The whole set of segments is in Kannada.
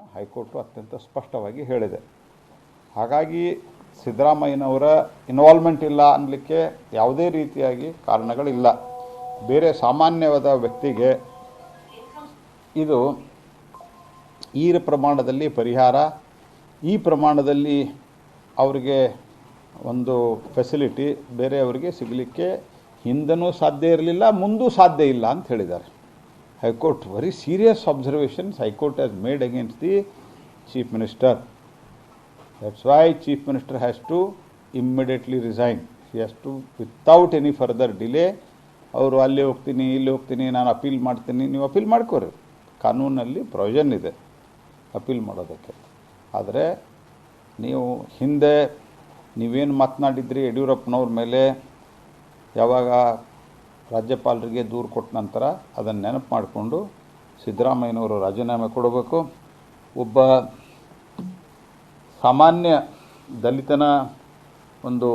ಅನ್ನೋದನ್ನು ಹೈಕೋರ್ಟು ಅತ್ಯಂತ ಸ್ಪಷ್ಟವಾಗಿ ಹೇಳಿದೆ. ಹಾಗಾಗಿ ಸಿದ್ದರಾಮಯ್ಯನವರ ಇನ್ವಾಲ್ವ್ಮೆಂಟ್ ಇಲ್ಲ ಅನ್ನಲಿಕ್ಕೆ ಯಾವುದೇ ರೀತಿಯಾಗಿ ಕಾರಣಗಳಿಲ್ಲ. ಬೇರೆ ಸಾಮಾನ್ಯವಾದ ವ್ಯಕ್ತಿಗೆ ಇದು ಈ ಪ್ರಮಾಣದಲ್ಲಿ ಪರಿಹಾರ, ಈ ಪ್ರಮಾಣದಲ್ಲಿ ಅವರಿಗೆ ಒಂದು ಫೆಸಿಲಿಟಿ ಬೇರೆಯವರಿಗೆ ಸಿಗಲಿಕ್ಕೆ ಹಿಂದನೂ ಸಾಧ್ಯ ಇರಲಿಲ್ಲ, ಮುಂದೂ ಸಾಧ್ಯ ಇಲ್ಲ ಅಂತ ಹೇಳಿದ್ದಾರೆ. High court very serious observations high court has made against the chief minister. That's why Chief Minister has to immediately resign. He has to, without any further delay, ಅವರು ಅಲ್ಲಿ ಹೋಗ್ತೀನಿ ಇಲ್ಲಿ ಹೋಗ್ತೀನಿ ನಾನು ಅಪೀಲ್ ಮಾಡ್ತೀನಿ, ನೀವು ಅಪೀಲ್ ಮಾಡ್ಕೋರಿ, ಕಾನೂನಲ್ಲಿ ಪ್ರೊವಿಷನ್ ಇದೆ ಅಪೀಲ್ ಮಾಡೋದಕ್ಕೆ. ಆದರೆ ನೀವು ಹಿಂದೆ ನೀವೇನು ಮಾತನಾಡಿದ್ರಿ ಯಡಿಯೂರಪ್ಪನವ್ರ ಮೇಲೆ ಯಾವಾಗ ರಾಜ್ಯಪಾಲರಿಗೆ ದೂರು ಕೊಟ್ಟ ನಂತರ ಅದನ್ನು ನೆನಪು ಮಾಡಿಕೊಂಡು ಸಿದ್ದರಾಮಯ್ಯನವರು ರಾಜೀನಾಮೆ ಕೊಡಬೇಕು. ಒಬ್ಬ ಸಾಮಾನ್ಯ ದಲಿತನ ಒಂದು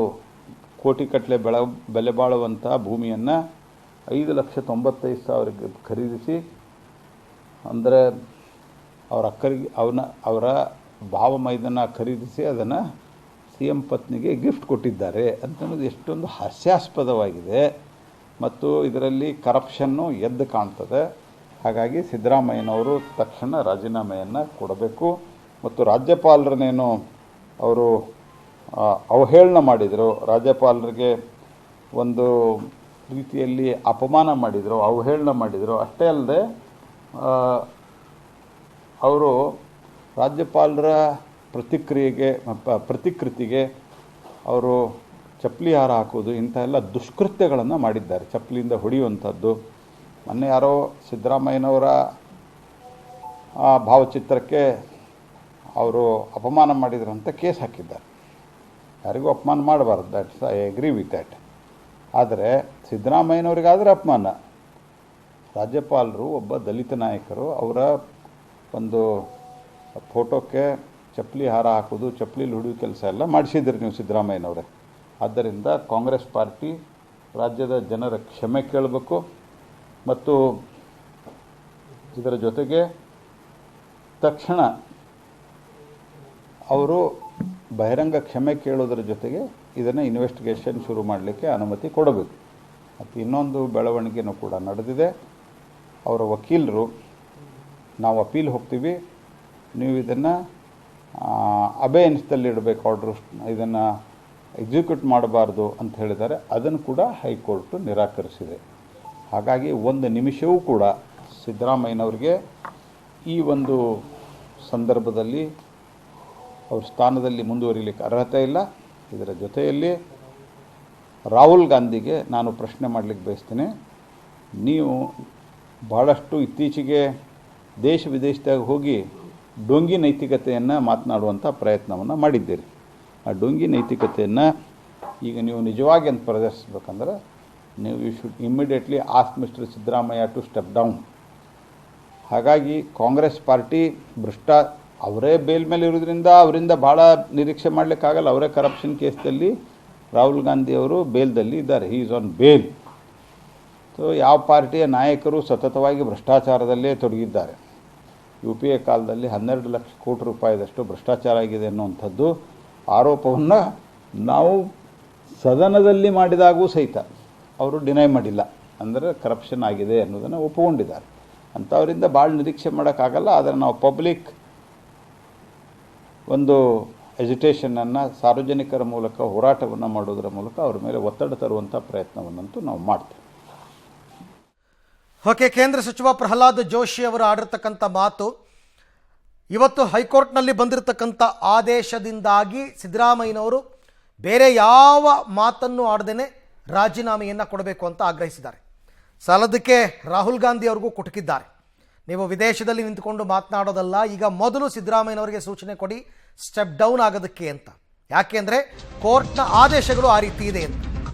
ಕೋಟಿಗಟ್ಟಲೆ ಬೆಲೆ ಬಾಳುವಂಥ ಭೂಮಿಯನ್ನು 5,95,000 ಖರೀದಿಸಿ, ಅಂದರೆ ಅವರ ಅಕ್ಕರಿಗೆ ಅವರ ಭಾವ ಮೈದನ್ನು ಖರೀದಿಸಿ ಅದನ್ನು CM ಪತ್ನಿಗೆ ಗಿಫ್ಟ್ ಕೊಟ್ಟಿದ್ದಾರೆ ಅಂತನ್ನೋದು ಎಷ್ಟೊಂದು ಹಾಸ್ಯಾಸ್ಪದವಾಗಿದೆ ಮತ್ತು ಇದರಲ್ಲಿ ಕರಪ್ಷನ್ನು ಎದ್ದು ಕಾಣ್ತದೆ. ಹಾಗಾಗಿ ಸಿದ್ದರಾಮಯ್ಯನವರು ತಕ್ಷಣ ರಾಜೀನಾಮೆಯನ್ನು ಕೊಡಬೇಕು. ಮತ್ತು ರಾಜ್ಯಪಾಲರನ್ನೇನು ಅವರು ಅವಹೇಳನ ಮಾಡಿದರು, ರಾಜ್ಯಪಾಲರಿಗೆ ಒಂದು ರೀತಿಯಲ್ಲಿ ಅಪಮಾನ ಮಾಡಿದರು, ಅವಹೇಳನ ಮಾಡಿದರು. ಅಷ್ಟೇ ಅಲ್ಲದೆ ಅವರು ರಾಜ್ಯಪಾಲರ ಪ್ರತಿಕೃತಿಗೆ ಅವರು ಚಪ್ಪಲಿ ಹಾರ ಹಾಕೋದು, ಇಂಥ ಎಲ್ಲ ದುಷ್ಕೃತ್ಯಗಳನ್ನು ಮಾಡಿದ್ದಾರೆ. ಚಪ್ಪಲಿಯಿಂದ ಹೊಡೆಯುವಂಥದ್ದು. ಮೊನ್ನೆ ಯಾರೋ ಸಿದ್ದರಾಮಯ್ಯನವರ ಭಾವಚಿತ್ರಕ್ಕೆ ಅವರು ಅಪಮಾನ ಮಾಡಿದ್ರು ಅಂತ ಕೇಸ್ ಹಾಕಿದ್ದಾರೆ. ಯಾರಿಗೂ ಅಪಮಾನ ಮಾಡಬಾರ್ದು, that's I agree with that. ಆದರೆ ಸಿದ್ದರಾಮಯ್ಯನವ್ರಿಗಾದರೆ ಅಪಮಾನ. ರಾಜ್ಯಪಾಲರು ಒಬ್ಬ ದಲಿತ ನಾಯಕರು, ಅವರ ಒಂದು ಫೋಟೋಕ್ಕೆ ಚಪ್ಪಲಿ ಹಾರ ಹಾಕೋದು, ಚಪ್ಪಲಿಲಿ ಹೊಡೆಯೋ ಕೆಲಸ ಎಲ್ಲ ಮಾಡಿಸಿದ್ರಿ ನೀವು ಸಿದ್ದರಾಮಯ್ಯನವರೇ. ಆದ್ದರಿಂದ ಕಾಂಗ್ರೆಸ್ ಪಾರ್ಟಿ ರಾಜ್ಯದ ಜನರ ಕ್ಷಮೆ ಕೇಳಬೇಕು ಮತ್ತು ಇದರ ಜೊತೆಗೆ ತಕ್ಷಣ ಅವರು ಬಹಿರಂಗ ಕ್ಷಮೆ ಕೇಳೋದ್ರ ಜೊತೆಗೆ ಇದನ್ನು ಇನ್ವೆಸ್ಟಿಗೇಷನ್ ಶುರು ಮಾಡಲಿಕ್ಕೆ ಅನುಮತಿ ಕೊಡಬೇಕು. ಮತ್ತು ಇನ್ನೊಂದು ಬೆಳವಣಿಗೆನೂ ಕೂಡ ನಡೆದಿದೆ. ಅವರ ವಕೀಲರು ನಾವು ಅಪೀಲ್ ಹೋಗ್ತೀವಿ, ನೀವು ಇದನ್ನು ಅಬೇಯನ್ಸ್ದಲ್ಲಿ ಇಡಬೇಕು, ಆರ್ಡ್ರು ಇದನ್ನು ಎಕ್ಸಿಕ್ಯೂಟ್ ಮಾಡಬಾರ್ದು ಅಂತ ಹೇಳಿದ್ದಾರೆ. ಅದನ್ನು ಕೂಡ ಹೈಕೋರ್ಟು ನಿರಾಕರಿಸಿದೆ. ಹಾಗಾಗಿ ಒಂದು ನಿಮಿಷವೂ ಕೂಡ ಸಿದ್ದರಾಮಯ್ಯನವ್ರಿಗೆ ಈ ಒಂದು ಸಂದರ್ಭದಲ್ಲಿ ಅವ್ರ ಸ್ಥಾನದಲ್ಲಿ ಮುಂದುವರಿಲಿಕ್ಕೆ ಅರ್ಹತೆ ಇಲ್ಲ. ಇದರ ಜೊತೆಯಲ್ಲಿ ರಾಹುಲ್ ಗಾಂಧಿಗೆ ನಾನು ಪ್ರಶ್ನೆ ಮಾಡಲಿಕ್ಕೆ ಬಯಸ್ತೀನಿ. ನೀವು ಭಾಳಷ್ಟು ಇತ್ತೀಚೆಗೆ ದೇಶ ವಿದೇಶದಾಗ ಹೋಗಿ ಡೊಂಗಿ ನೈತಿಕತೆಯನ್ನು ಮಾತನಾಡುವಂಥ ಪ್ರಯತ್ನವನ್ನು ಮಾಡಿದ್ದೀರಿ. ಆ ಡೊಂಗಿ ನೈತಿಕತೆಯನ್ನು ಈಗ ನೀವು ನಿಜವಾಗಿ ಅಂತ ಪ್ರದರ್ಶಿಸಬೇಕಂದ್ರೆ ನೀವು you should immediately ask mister Siddaramaiah to step down. ಹಾಗಾಗಿ ಕಾಂಗ್ರೆಸ್ ಪಾರ್ಟಿ ಅವರೇ ಬೇಲ್ ಮೇಲೆ ಇರೋದ್ರಿಂದ ಅವರಿಂದ ಭಾಳ ನಿರೀಕ್ಷೆ ಮಾಡಲಿಕ್ಕಾಗಲ್ಲ. ಅವರೇ ಕರಪ್ಷನ್ ಕೇಸ್ದಲ್ಲಿ ರಾಹುಲ್ ಗಾಂಧಿ ಅವರು ಬೇಲ್ದಲ್ಲಿ ಇದ್ದಾರೆ, he is on bale. So ಯಾವ ಪಾರ್ಟಿಯ ನಾಯಕರು ಸತತವಾಗಿ ಭ್ರಷ್ಟಾಚಾರದಲ್ಲೇ ತೊಡಗಿದ್ದಾರೆ. UPA ಕಾಲದಲ್ಲಿ 12 ಲಕ್ಷ ಕೋಟಿ ರೂಪಾಯಿದಷ್ಟು ಭ್ರಷ್ಟಾಚಾರ ಆಗಿದೆ ಅನ್ನುವಂಥದ್ದು ಆರೋಪವನ್ನು ನಾವು ಸದನದಲ್ಲಿ ಮಾಡಿದಾಗೂ ಸಹಿತ ಅವರು ಡಿನೈ ಮಾಡಿಲ್ಲ. ಅಂದರೆ ಕರಪ್ಷನ್ ಆಗಿದೆ ಅನ್ನೋದನ್ನು ಒಪ್ಪಿಕೊಂಡಿದ್ದಾರೆ. ಅಂಥವರಿಂದ ಭಾಳ ನಿರೀಕ್ಷೆ ಮಾಡೋಕ್ಕಾಗಲ್ಲ. ಆದರೆ ನಾವು ಪಬ್ಲಿಕ್ ಒಂದು ಎಜಿಟೇಷನನ್ನು ಸಾರ್ವಜನಿಕರ ಮೂಲಕ ಹೋರಾಟವನ್ನು ಮಾಡೋದರ ಮೂಲಕ ಅವ್ರ ಮೇಲೆ ಒತ್ತಡ ತರುವಂಥ ಪ್ರಯತ್ನವನ್ನಂತೂ ನಾವು ಮಾಡ್ತೇವೆ. ಓಕೆ, ಕೇಂದ್ರ ಸಚಿವ ಪ್ರಹ್ಲಾದ್ ಜೋಶಿ ಅವರು ಆಡಿರ್ತಕ್ಕಂಥ ಮಾತು ಇವತ್ತು ಹೈಕೋರ್ಟ್ನಲ್ಲಿ ಬಂದಿರತಕ್ಕಂಥ ಆದೇಶದಿಂದಾಗಿ ಸಿದ್ದರಾಮಯ್ಯನವರು ಬೇರೆ ಯಾವ ಮಾತನ್ನು ಆಡದೇನೆ ರಾಜೀನಾಮೆಯನ್ನು ಕೊಡಬೇಕು ಅಂತ ಆಗ್ರಹಿಸಿದ್ದಾರೆ. ಸಾಲದಕ್ಕೆ ರಾಹುಲ್ ಗಾಂಧಿ ಅವ್ರಿಗೂ ಕುಟುಕಿದ್ದಾರೆ. ನೀವು ವಿದೇಶದಲ್ಲಿ ನಿಂತುಕೊಂಡು ಮಾತನಾಡೋದಲ್ಲ, ಈಗ ಮೊದಲು ಸಿದ್ದರಾಮಯ್ಯನವರಿಗೆ ಸೂಚನೆ ಕೊಡಿ ಸ್ಟೆಪ್ ಡೌನ್ ಆಗೋದಕ್ಕೆ ಅಂತ. ಯಾಕೆಂದರೆ ಕೋರ್ಟ್ನ ಆದೇಶಗಳು ಆ ರೀತಿ ಇದೆ ಅಂತ.